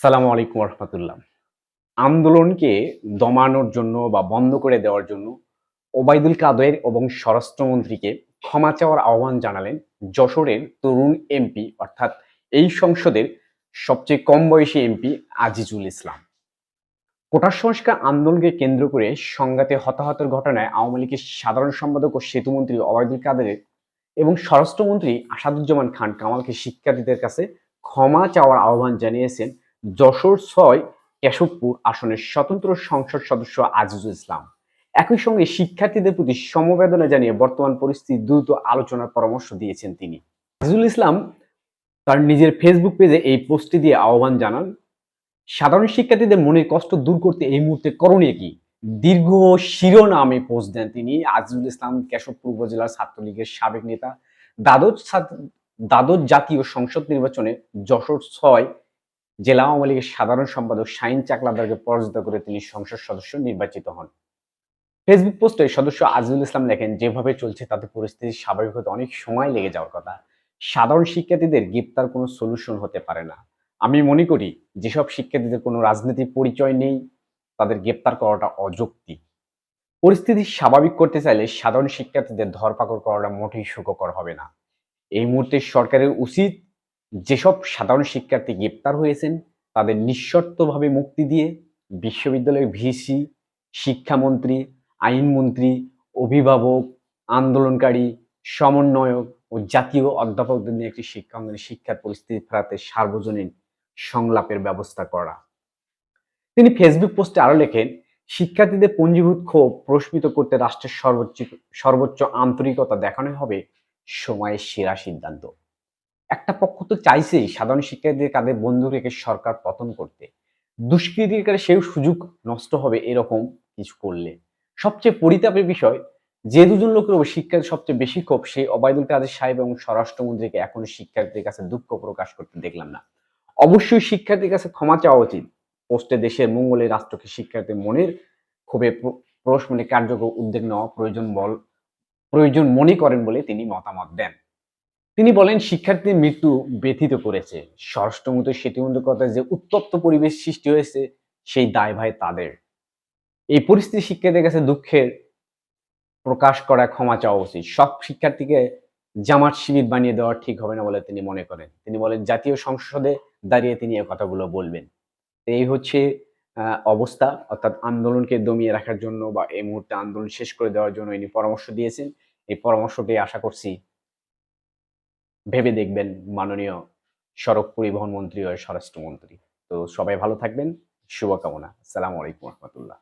সালামু আলাইকুম রহমতুল্লাহ। আন্দোলনকে দমানোর জন্য বা বন্ধ করে দেওয়ার জন্য ওবায়দুল কাদের এবং স্বরাষ্ট্রমন্ত্রীকে ক্ষমা চাওয়ার আহ্বান জানালেন যশোরের তরুণ এমপি অর্থাৎ এই সংসদের সবচেয়ে কম বয়সী এমপি আজিজুল ইসলাম। কোটা সংস্কার আন্দোলনকে কেন্দ্র করে সংঘাতে হতাহতের ঘটনায় আওয়ামী লীগের সাধারণ সম্পাদক ও সেতুমন্ত্রী ওবায়দুল কাদের এবং স্বরাষ্ট্রমন্ত্রী আসাদুজ্জামান খান কামালকে শিক্ষার্থীদের কাছে ক্ষমা চাওয়ার আহ্বান জানিয়েছেন যশোর ৬ কেশবপুর আসনের স্বতন্ত্র সংসদ সদস্য আজিজুল ইসলাম। একই সঙ্গে শিক্ষার্থীদের প্রতি সমবেদনা জানিয়ে বর্তমান পরিস্থিতি দ্রুত আলোচনার পরামর্শ দিয়েছেন তিনি। আজিজুল ইসলাম তার নিজের ফেসবুক পেজে এই পোস্টটি দিয়ে আহ্বান জানান, সাধারণ শিক্ষার্থীদের মনের কষ্ট দূর করতে এই মুহূর্তে করণীয় কি? দীর্ঘ শিরোনামে পোস্ট দেন তিনি। আজিজুল ইসলাম কেশবপুর উপজেলার ছাত্রলীগের সাবেক নেতা। দ্বাদশ দ্বাদশ জাতীয় সংসদ নির্বাচনে যশোর ৬ জেলা আওয়ামী লীগের সাধারণ সম্পাদক শাহীন চাকলাদারকে পরাজিত করে তিনি সংসদ সদস্য নির্বাচিত হন। ফেসবুক পোস্টে সদস্য আজিজুল ইসলাম লেখেন, যেভাবে চলছে তাতে পরিস্থিতি স্বাভাবিক হতে অনেক সময় লেগে যাওয়ার কথা। সাধারণ শিক্ষার্থীদের গ্রেপ্তার কোনো সলিউশন হতে পারে না। আমি মনে করি যেসব শিক্ষার্থীদের কোনো রাজনৈতিক পরিচয় নেই তাদের গ্রেপ্তার করাটা অযৌক্তিক। পরিস্থিতি স্বাভাবিক করতে চাইলে সাধারণ শিক্ষার্থীদের ধরপাকড় করাটা মোটেই সুখকর হবে না। এই মুহূর্তে সরকারের উচিত যেসব সাধারণ শিক্ষার্থী গ্রেপ্তার হয়েছেন তাদের নিঃশর্তভাবে মুক্তি দিয়ে বিশ্ববিদ্যালয়ের ভিসি, শিক্ষামন্ত্রী, আইনমন্ত্রী, অভিভাবক, আন্দোলনকারী, সমন্বয়ক ও জাতীয় অধ্যাপকদের নিয়ে একটি শিক্ষাঙ্গনে শিক্ষার পরিস্থিতি ফেরাতে সার্বজনীন সংলাপের ব্যবস্থা করা। তিনি ফেসবুক পোস্টে আরো লেখেন, শিক্ষার্থীদের পঞ্জীভূত ক্ষোভ প্রশমিত করতে রাষ্ট্রের সর্বোচ্চ আন্তরিকতা দেখানোই হবে সময়ের সেরা সিদ্ধান্ত। একটা পক্ষ তো চাইছেই সাধারণ শিক্ষার্থীদের কাঁধে বন্দুক রেখে সরকার পতন করতে। দুষ্কৃতিকারী সেও সুযোগ নষ্ট হবে এরকম কিছু করলে। সবচেয়ে পরিতাপের বিষয়, যে দুজন লোকের উপর শিক্ষার সবচেয়ে বেশি ক্ষোভ সেই ওবায়দুল কাদের সাহেব এবং স্বরাষ্ট্রমন্ত্রীকে এখনো শিক্ষার্থীদের কাছে দুঃখ প্রকাশ করতে দেখলাম না। অবশ্যই শিক্ষার্থীর কাছে ক্ষমা চাওয়া উচিত। পোস্টে দেশের মঙ্গলে রাষ্ট্রকে শিক্ষার্থীর মনের ক্ষোভে প্রশমনে কার্যকর উদ্যোগ নেওয়া প্রয়োজন মনে করেন বলে তিনি মতামত দেন। তিনি বলেন, শিক্ষার্থীর মৃত্যু ব্যথিত করেছে। স্বরাষ্ট্রমন্ত্রী সেতুবন্ধু কথায় যে উত্তপ্ত পরিবেশ সৃষ্টি হয়েছে সেই দায়ভার তাদের। এই পরিস্থিতি শিক্ষার্থীদের কাছে দুঃখের প্রকাশ করা, ক্ষমা চাওয়া উচিত। সব শিক্ষার্থীকে জামাত শিবির বানিয়ে দেওয়া ঠিক হবে না বলে তিনি মনে করেন। তিনি বলেন জাতীয় সংসদে দাঁড়িয়ে তিনি এই কথাগুলো বলবেন। এই হচ্ছে অবস্থা, অর্থাৎ আন্দোলনকে দমিয়ে রাখার জন্য বা এই মুহূর্তে আন্দোলন শেষ করে দেওয়ার জন্য ইনি পরামর্শ দিয়েছেন। এই পরামর্শটি আশা করছি ভেবে দেখবেন মাননীয় সড়ক পরিবহন মন্ত্রী ও স্বরাষ্ট্রমন্ত্রী। তো সবাই ভালো থাকবেন। শুভকামনা। আসসালামু আলাইকুম রহমতুল্লাহ।